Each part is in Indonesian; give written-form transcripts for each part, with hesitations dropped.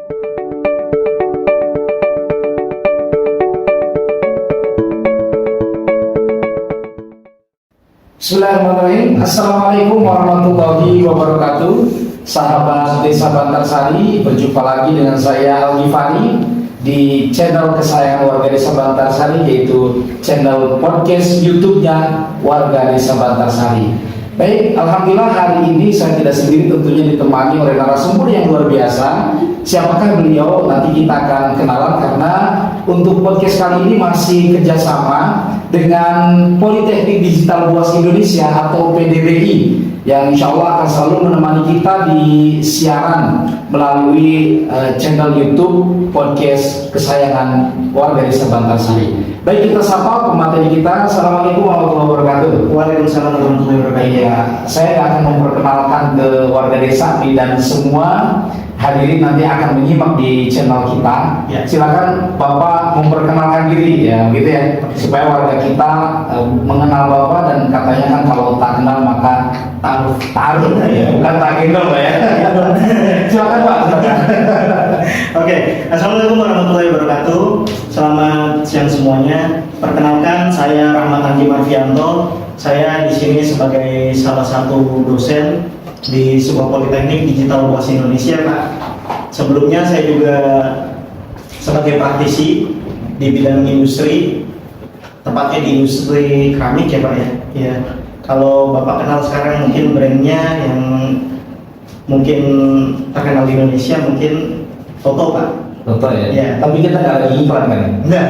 Bismillahirrahmanirrahim. Assalamualaikum warahmatullahi wabarakatuh. Sahabat Desa Bantarsari, berjumpa lagi dengan saya Aldi Fani di channel kesayangan warga Desa Bantarsari, yaitu channel podcast YouTube-nya warga Desa Bantarsari. Baik, alhamdulillah hari ini saya tidak sendiri, tentunya ditemani oleh narasumber yang luar biasa. Siapakah beliau? Nanti kita akan kenalan, karena untuk podcast kali ini masih kerjasama dengan Politeknik Digital Boas Indonesia atau PDBI, yang insya Allah akan selalu menemani kita di siaran melalui channel YouTube podcast kesayangan warga Desa Bantarsari. Baik, kita sapa pemateri kita. Assalamualaikum warahmatullahi wabarakatuh. Waalaikumsalam warahmatullahi wabarakatuh. Ya, saya akan memperkenalkan ke warga desa dan semua hadirin nanti akan menyimak di channel kita. Ya. Silakan Bapak memperkenalkan diri ya, gitu ya, supaya warga kita mengenal Bapak, dan katanya kan kalau tak kenal maka taruh ya, bukan tak kenal ya. Silakan Pak. Silakan. Oke, assalamualaikum warahmatullahi wabarakatuh. Selamat siang semuanya. Perkenalkan, saya Rahmat Andi Marvianto. Saya di sini sebagai salah satu dosen di sebuah Politeknik Digital Boas Indonesia, Pak. Sebelumnya saya juga sebagai praktisi di bidang industri, tepatnya di industri keramik ya Pak ya. Ya. Kalau Bapak kenal sekarang mungkin brandnya yang mungkin terkenal di Indonesia mungkin Toto, Pak. Toto ya. Ya. Tapi kita nggak lagi iklan kan? Enggak.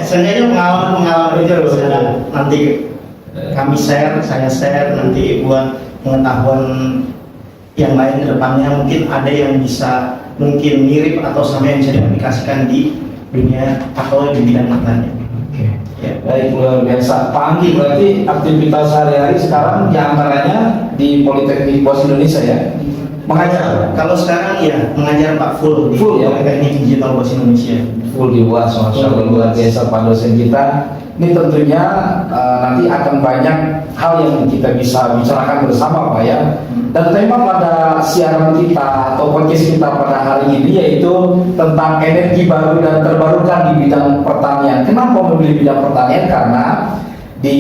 Sebenarnya pengalaman itu nanti kami share, saya share nanti buat pengetahuan yang lain ke depannya. Mungkin ada yang bisa mungkin mirip atau sama yang bisa diaplikasikan di dunia atau di bidang matanya. Oke. Ya. Baik, luar biasa. Pak Anggi, berarti aktivitas sehari-hari sekarang diantaranya di Politeknik Boas Indonesia ya? Mengajar? Kalau sekarang ya mengajar Pak full di Ya? Politeknik Digital Boas Indonesia. Full di Boas, Masya Allah, luar biasa Pak dosen kita. Ini tentunya nanti akan banyak hal yang kita bisa bicarakan bersama Pak ya. Dan tema pada siaran kita atau podcast kita pada hari ini yaitu tentang energi baru dan terbarukan di bidang pertanian. Kenapa memilih bidang pertanian? Karena di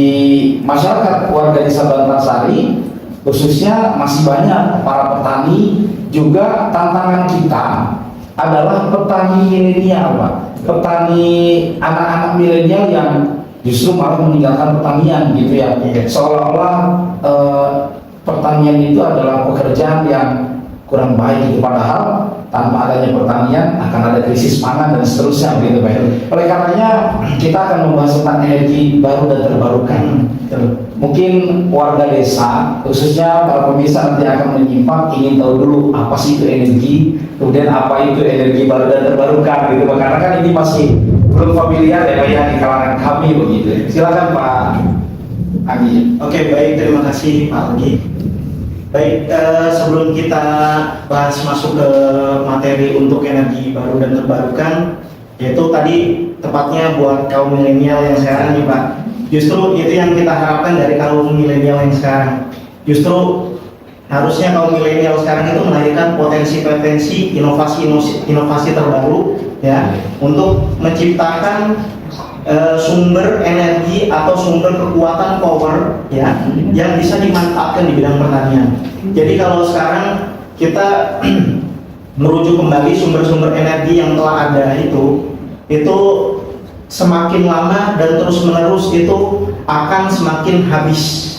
masyarakat warga Desa Bantarsari khususnya masih banyak para petani. Juga tantangan kita adalah petani milenial Pak. Petani anak-anak milenial yang justru malah meninggalkan pertanian gitu ya. Seolah-olah pertanian itu adalah pekerjaan yang kurang baik gitu, padahal tanpa adanya pertanian akan ada krisis pangan dan seterusnya begitu Pak. Oleh karenanya kita akan membahas tentang energi baru dan terbarukan. Mungkin warga desa khususnya para pemirsa nanti akan menyimak, ingin tahu dulu apa sih itu energi, kemudian apa itu energi baru dan terbarukan gitu Pak. Karena kan ini masih belum familiar ya Pak ya di kalangan kami begitu. Silakan Pak Anggi. Oke, baik, terima kasih Pak Anggi. Baik, sebelum kita bahas masuk ke materi untuk energi baru dan terbarukan, yaitu tadi tepatnya buat kaum milenial yang sekarang nih Pak. Justru itu yang kita harapkan dari kaum milenial yang sekarang. Justru harusnya kaum milenial sekarang itu melahirkan potensi-potensi inovasi terbaru ya, untuk menciptakan sumber energi atau sumber kekuatan power ya yang bisa dimanfaatkan di bidang pertanian. Jadi kalau sekarang kita merujuk kembali sumber-sumber energi yang telah ada itu semakin lama dan terus menerus itu akan semakin habis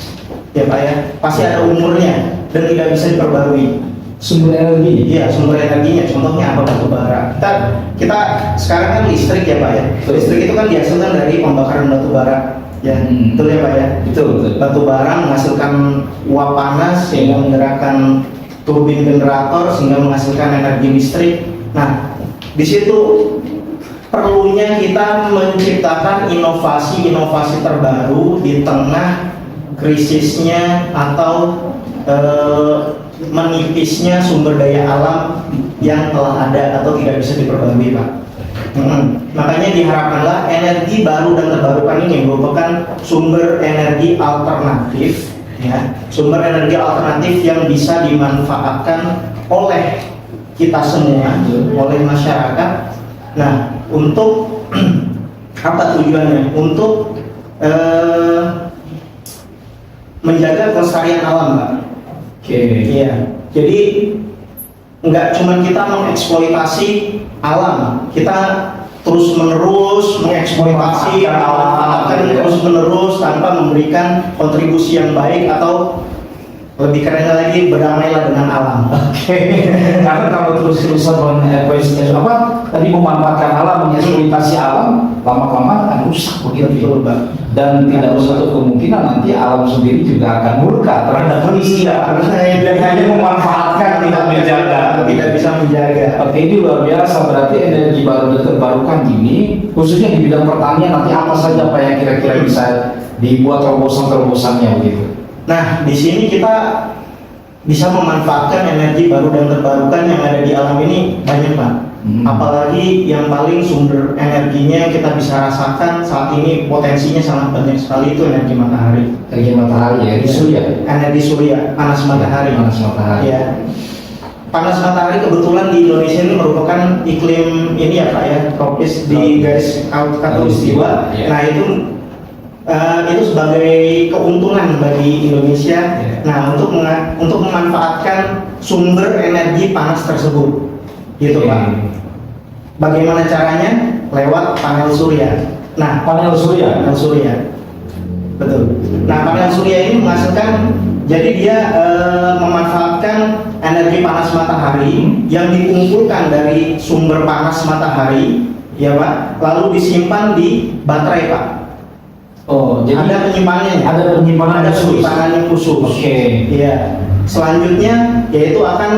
ya Pak ya, pasti ada umurnya dan tidak bisa diperbarui. Sumber energi? Iya, sumber energinya. Contohnya apa? Batu bara. Kita sekarang kan listrik ya Pak ya. Listrik itu kan dihasilkan dari pembakaran batu bara. Ya, betul ya Pak ya. Betul. Batu bara menghasilkan uap panas sehingga menggerakkan turbin generator sehingga menghasilkan energi listrik. Nah, di situ perlunya kita menciptakan inovasi-inovasi terbaru di tengah krisisnya atau menipisnya sumber daya alam yang telah ada atau tidak bisa diperbarui Pak. Makanya diharapkanlah energi baru dan terbarukan ini merupakan sumber energi alternatif ya, sumber energi alternatif yang bisa dimanfaatkan oleh kita semua, oleh masyarakat. Nah, untuk apa tujuannya? Untuk menjaga kelestarian alam, Pak. Oke. Iya. Jadi nggak cuma kita mengeksploitasi alam, kita terus menerus mengeksploitasi alam, terus menerus tanpa memberikan kontribusi yang baik, atau lebih keren lagi, berdamailah dengan alam. Oke. Karena kalau terus-terusan tadi memanfaatkan alam, mengeksploitasi alam, lama-lama akan rusak begitu. Pak. Dan tidak menutup kemungkinan nanti alam sendiri juga akan murka terhadap manusia karena hanya memanfaatkan, tidak menjaga, tidak bisa menjaga. Oke, ini luar biasa. Berarti energi baru dan terbarukan ini khususnya di bidang pertanian, nanti apa saja Pak yang kira-kira bisa dibuat terobosan-terobosannya begitu? Nah, di sini kita bisa memanfaatkan energi baru dan terbarukan yang ada di alam ini banyak, Pak. Apalagi yang paling sumber energinya kita bisa rasakan saat ini, potensinya sangat banyak sekali, itu energi matahari. Energi matahari ya, energi surya. Energi surya, panas matahari. Panas matahari. Ya. Panas matahari kebetulan di Indonesia ini merupakan iklim ini ya Pak ya, tropis di garis khatulistiwa. Ya. Nah itu sebagai keuntungan bagi Indonesia. Ya. Nah untuk memanfaatkan sumber energi panas tersebut, gitu Pak. Bagaimana caranya? Lewat panel surya. Nah, Panel surya. panel surya, betul. Nah, panel surya ini menghasilkan, jadi dia memanfaatkan energi panas matahari yang dikumpulkan dari sumber panas matahari, ya Pak, lalu disimpan di baterai, Pak. Oh, jadi Ada penyimpanannya. ada penyimpanan Ada khusus. penyimpanannya khusus. Oke. Iya. Selanjutnya yaitu akan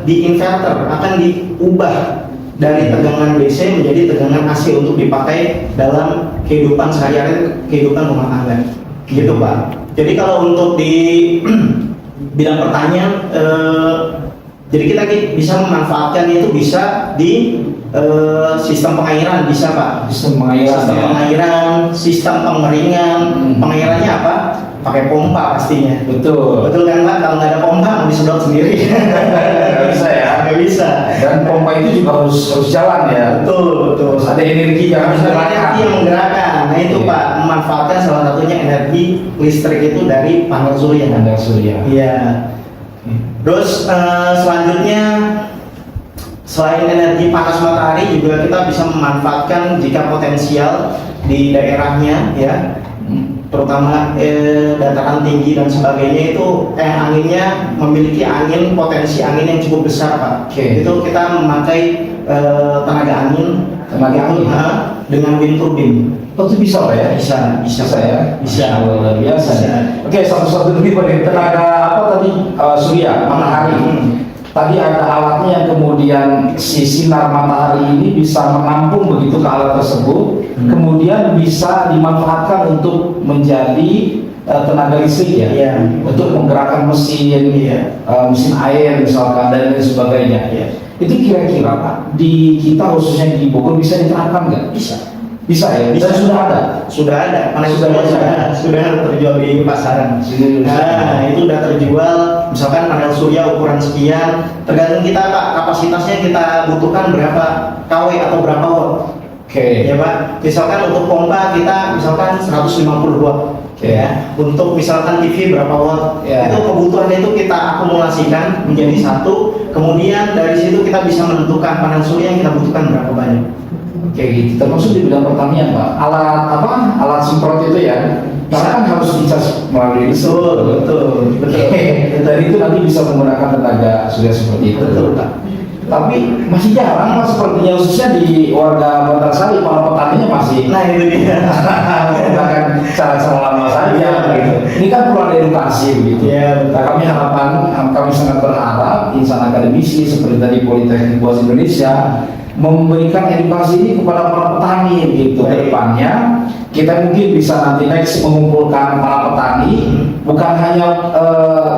diinverter, akan diubah dari tegangan DC menjadi tegangan AC untuk dipakai dalam kehidupan sehari-hari, kehidupan rumah tangga. Gitu Pak. Jadi kalau untuk di bidang pertanian, jadi kita bisa memanfaatkan itu, bisa di sistem pengairan, bisa Pak. Sistem pengairan. Sistem Ya. pengairan, sistem pengeringan. Pengairannya apa? Pakai pompa pastinya. Betul. Betul kan Pak? Kalau nggak ada pompa mau disedot sendiri. Nggak bisa ya. Nggak bisa. Dan pompa itu juga harus jalan ya. Betul, betul. Terus ada energi yang harus Ada digerakkan. energi yang menggerakkan. Nah itu Iya. Pak, memanfaatkan salah satunya energi listrik itu dari panel surya. Panel surya. Iya. Terus selanjutnya, selain energi panas matahari juga kita bisa memanfaatkan jika potensial di daerahnya ya, terutama dataran tinggi dan sebagainya itu anginnya memiliki potensi angin yang cukup besar Pak. Oke. Itu kita memakai tenaga angin Tenaga angin. dengan wind turbine. Oh, itu bisa Pak ya? Bisa ya? Bisa. Luar biasa. Bisa. Oke, satu-satu lagi Pak. Tenaga apa tadi? Surya, matahari. Tadi ada alatnya yang kemudian si sinar matahari ini bisa menampung begitu ke alat tersebut, kemudian bisa dimanfaatkan untuk menjadi tenaga listrik ya, Iya. untuk menggerakkan mesin, Iya. mesin air misalkan dan lain sebagainya. Iya. Itu kira-kira Pak di kita khususnya di Bogor bisa diterapkan nggak? Bisa ya. Bisa. Dan sudah ada. Sudah ada, panel Sudah surya ada. sudah terjual di pasaran. Nah, itu udah terjual. Misalkan panel surya ukuran sekian, tergantung kita Pak, kapasitasnya kita butuhkan berapa kW atau berapa watt. Oke. Ya Pak, misalkan untuk pompa kita misalkan 150 watt. Oke. Ya, untuk misalkan TV berapa watt, Ya. itu kebutuhan itu kita akumulasikan menjadi satu. Kemudian dari situ kita bisa menentukan panel surya yang kita butuhkan berapa banyak. Oke, gitu. Termasuk di bidang pertanian Pak. Alat semprot itu ya. Karena kan harus dicas melalui listrik. Betul. Dari itu nanti bisa menggunakan tenaga surya seperti itu. Betul Pak. Tapi masih jarang Pak, sepertinya khususnya di warga Bantarsari para petaninya masih Nah itu dia. menggunakan cara-cara lama saja gitu. Ini kan perlu ada edukasi begitu. Iya, betul. Nah, kami sangat berharap insan akademisi seperti tadi Politeknik Buas Indonesia memberikan edukasi ini kepada para petani gitu. Baik. Kedepannya kita mungkin bisa nanti next mengumpulkan para petani bukan hanya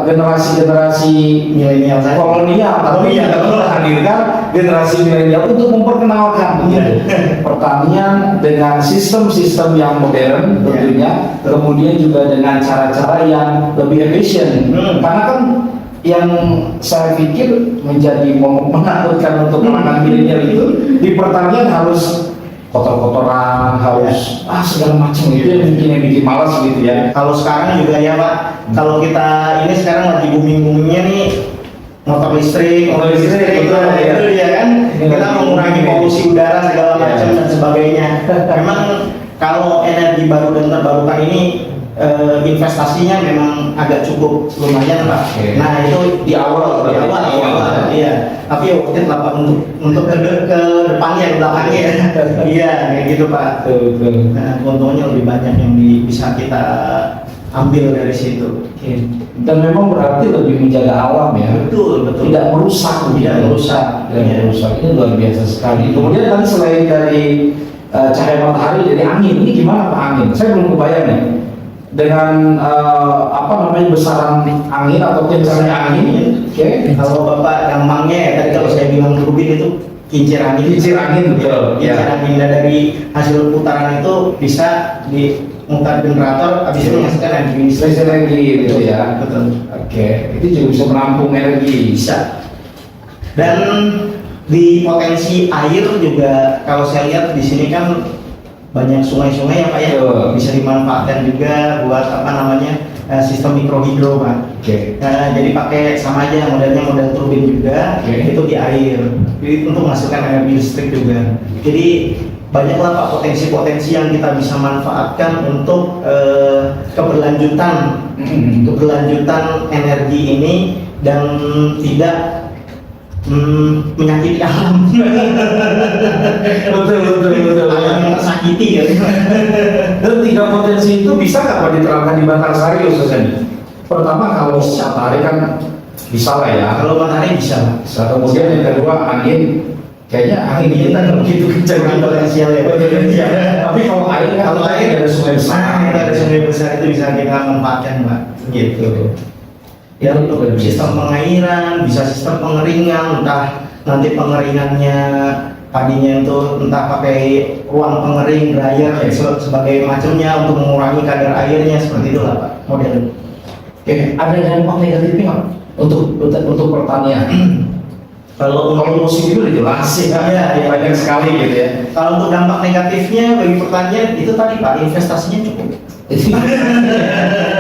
generasi-generasi Milenial saja. kolonial, tapi Iya, juga betul. kita hadirkan generasi milenial untuk memperkenalkan begitu. Pertanian dengan sistem-sistem yang modern tentunya, kemudian juga dengan cara-cara yang lebih efisien. Karena kan yang saya pikir menjadi menakutkan untuk anak milenial itu di pertanian harus kotor-kotoran, harus segala macam itu yang bikin malas gitu ya. Kalau sekarang juga ya Pak, kalau kita ini sekarang lagi booming-boomingnya nih motor listrik Motor listrik, itu betul, ya kan, Ini kita lagi mengurangi booming, polusi udara segala Ya. macam dan sebagainya. Memang kalau energi baru dan terbarukan ini investasinya memang agak cukup lumayan Pak. Oke. Nah itu Di awal, di awal, iya. Tapi ya worth it lah Pak untuk ke depannya, ke belakangnya ya. Iya kayak gitu Pak. Betul. Nah, untungnya lebih banyak yang bisa kita ambil dari situ. Oke. Dan memang berarti lebih menjaga alam ya. Betul, betul. Tidak merusak, Tidak merusak. tidak Iya. merusak. Ini luar biasa sekali. Kemudian tadi selain dari cahaya matahari, dari angin, ini gimana Pak angin? Saya belum kebayang nih dengan besaran angin atau kencangnya angin. Oke. Kalau Bapak gampangnya ya tadi kalau saya bilang turbin itu kincir angin. Kincir angin, betul. Kincir Ya. angin dan dari hasil putaran itu bisa dimutar generator, habis itu menghasilkan energi listrik. Listrik energi gitu ya. Betul. Oke, itu juga bisa menampung energi. Bisa. Dan di potensi air juga kalau saya lihat di sini kan banyak sungai-sungai ya Pak ya, Betul. bisa dimanfaatkan juga buat sistem mikrohidro Pak. Oke. Nah, jadi pakai sama aja modelnya model turbin juga, Oke. itu di air. Jadi untuk menghasilkan energi listrik juga. Jadi banyaklah Pak potensi-potensi yang kita bisa manfaatkan untuk keberlanjutan energi ini dan tidak menyakiti alam. betul. Alam yang tersakiti ya. Dan tiga potensi itu bisa nggak Pak diterapkan di Bantarsari khususnya? Pertama kalau matahari kan bisa lah ya. Kalau matahari bisa. Kemudian yang kedua angin, kayaknya angin kita nggak begitu kencang. Kurang potensial ya. Potensial. Tapi kalau air kan Kalau air ada sungai besar. Kita ada sungai besar itu bisa kita manfaatkan Pak. Gitu. Ya untuk sistem pengairan, bisa sistem pengeringan, entah nanti pengeringannya padinya itu entah pakai ruang pengering, dryer, sebagai macamnya untuk mengurangi kadar airnya seperti itulah Pak model. Oke, ada dampak negatifnya nggak untuk pertanian? Kalau musim itu udah jelas sih, Iya. banyak sekali gitu ya. Kalau untuk dampak negatifnya bagi pertanian itu tadi Pak, investasinya cukup.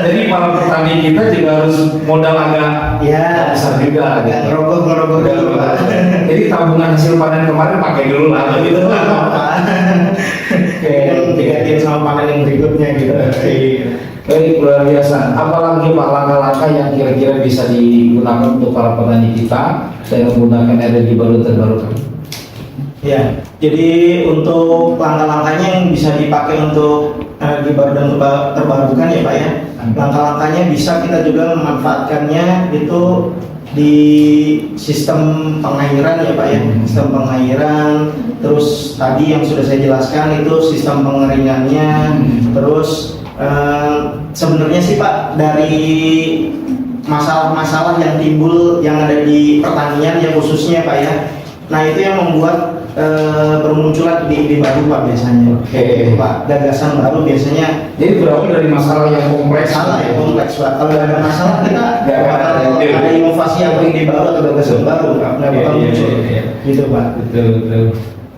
Jadi para petani kita juga harus modal agak besar juga. agak ngerogoh dulu Pak. Jadi tabungan hasil panen kemarin pakai dulu lah gitu. Digantiin sama panen yang berikutnya gitu. Baik, luar biasa. Apalagi Pak langkah-langkah yang kira-kira bisa digunakan untuk para petani kita dengan menggunakan energi baru terbarukan? Ya, jadi untuk langkah-langkahnya yang bisa dipakai untuk energi baru dan terbarukan ya Pak ya. Langkah-langkahnya bisa kita juga memanfaatkannya itu di sistem pengairan ya Pak ya. Sistem pengairan, terus tadi yang sudah saya jelaskan itu sistem pengeringannya, terus sebenarnya sih Pak dari masalah-masalah yang timbul yang ada di pertanian ya khususnya Pak ya. Nah itu yang membuat bermunculan ide-ide baru Pak biasanya. Oke. Pak, gagasan baru biasanya. Jadi berawal dari masalah yang kompleks. Kompleks Pak. Kalau ada masalah kita Nggak bakal ada inovasi atau ide baru atau gagasan baru Pak. Nggak bakal muncul. Gitu Pak. Betul.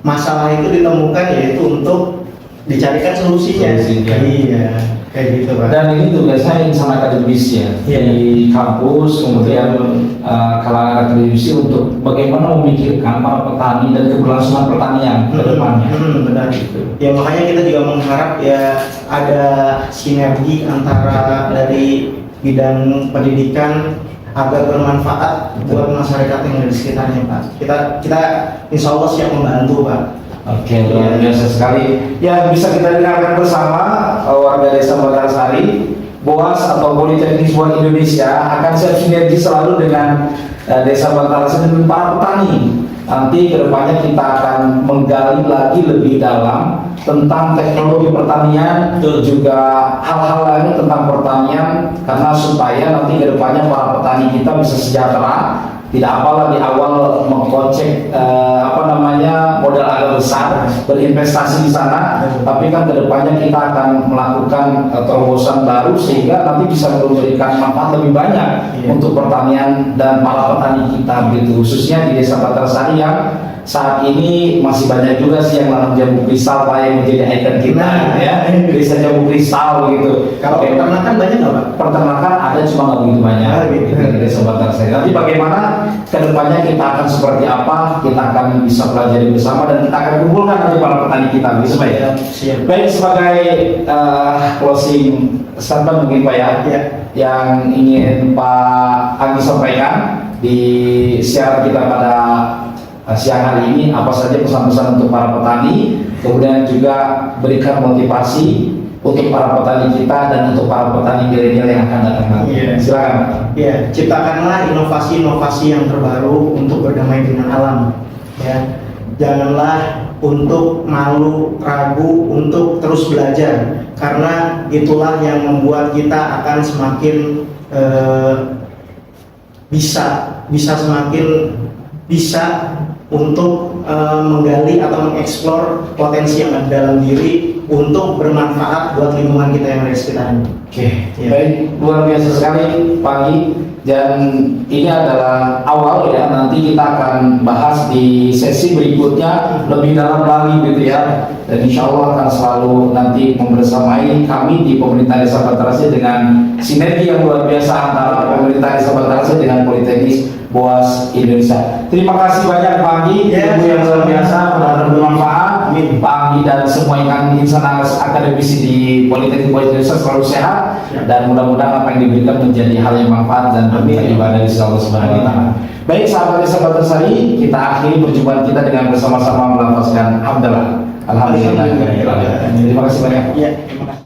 Masalah itu ditemukan yaitu untuk dicarikan solusinya. Iya, kayak gitu Pak. Dan ini tugasnya insan akademis ya, Iya. di kampus, kemudian kalangan akademisi untuk bagaimana memikirkan para petani dan keberlangsungan pertanian ke depannya. Benar itu. Ya makanya kita juga mengharap ya ada sinergi antara dari bidang pendidikan agar bermanfaat buat masyarakat yang ada di sekitarnya Pak. Kita insya Allah siap membantu Pak. Oke, luar biasa sekali. Ya bisa kita dengarkan bersama warga Desa Bantarsari, BOAS atau Politeknik Suara Indonesia akan siap sinergi selalu dengan Desa Bantarsari dan para petani nanti kedepannya kita akan menggali lagi lebih dalam tentang teknologi pertanian dan juga hal-hal lain tentang pertanian, karena supaya nanti kedepannya para petani kita bisa sejahtera. Tidak apalah di awal mengkocek modal agak besar berinvestasi di sana, tapi kan kedepannya kita akan melakukan terobosan baru sehingga nanti bisa memberikan manfaat lebih banyak untuk pertanian dan para petani kita gitu, khususnya di Desa Batarsari yang saat ini masih banyak juga sih yang nanam jambu kristal Pak, yang menjadi ikon kita ya, desa jambu kristal gitu. Kalau peternakan banyak nggak Pak? Peternakan ada, cuma nggak begitu banyak gitu. di Desa Batarsari. Nanti bagaimana kedepannya kita akan seperti apa, kita akan bisa pelajari bersama dan kita akan kumpulkan nanti para petani kita gitu Pak ya. Baik, sebagai closing statement mungkin Pak ya, yang ingin Pak Agi sampaikan di siaran kita pada siang hari ini, apa saja pesan-pesan untuk para petani, kemudian juga berikan motivasi untuk para petani kita dan untuk para petani milenial yang akan datang nanti. Silakan. Ciptakanlah inovasi-inovasi yang terbaru untuk berdamai dengan alam. Ya, janganlah untuk malu, ragu untuk terus belajar, karena itulah yang membuat kita akan semakin bisa untuk menggali atau mengeksplor potensi yang ada dalam diri untuk bermanfaat buat lingkungan kita yang ada di sekitarnya. Baik, luar biasa sekali Pagi, dan ini adalah awal ya, nanti kita akan bahas di sesi berikutnya lebih dalam lagi gitu ya, dan insya Allah akan selalu nanti membersamai kami di pemerintah Desa Batarsari dengan sinergi yang luar biasa antara pemerintah Desa Batarsari dengan Politeknik Boas Indonesia. Terima kasih banyak Pak Agi, ilmu yang luar biasa, benar-benar bermanfaat. Pak Agi dan semua insan akademisi di Politeknik Boas Indonesia selalu sehat, dan mudah-mudahan apa yang diberikan menjadi hal yang manfaat dan beribadah di sisi Allah Subhanahu wa Ta'ala. Baik sahabat Desa Batarsari, kita akhiri perjumpaan kita dengan bersama-sama melafazkan hamdalah. Alhamdulillah. Terima kasih banyak. Terima kasih.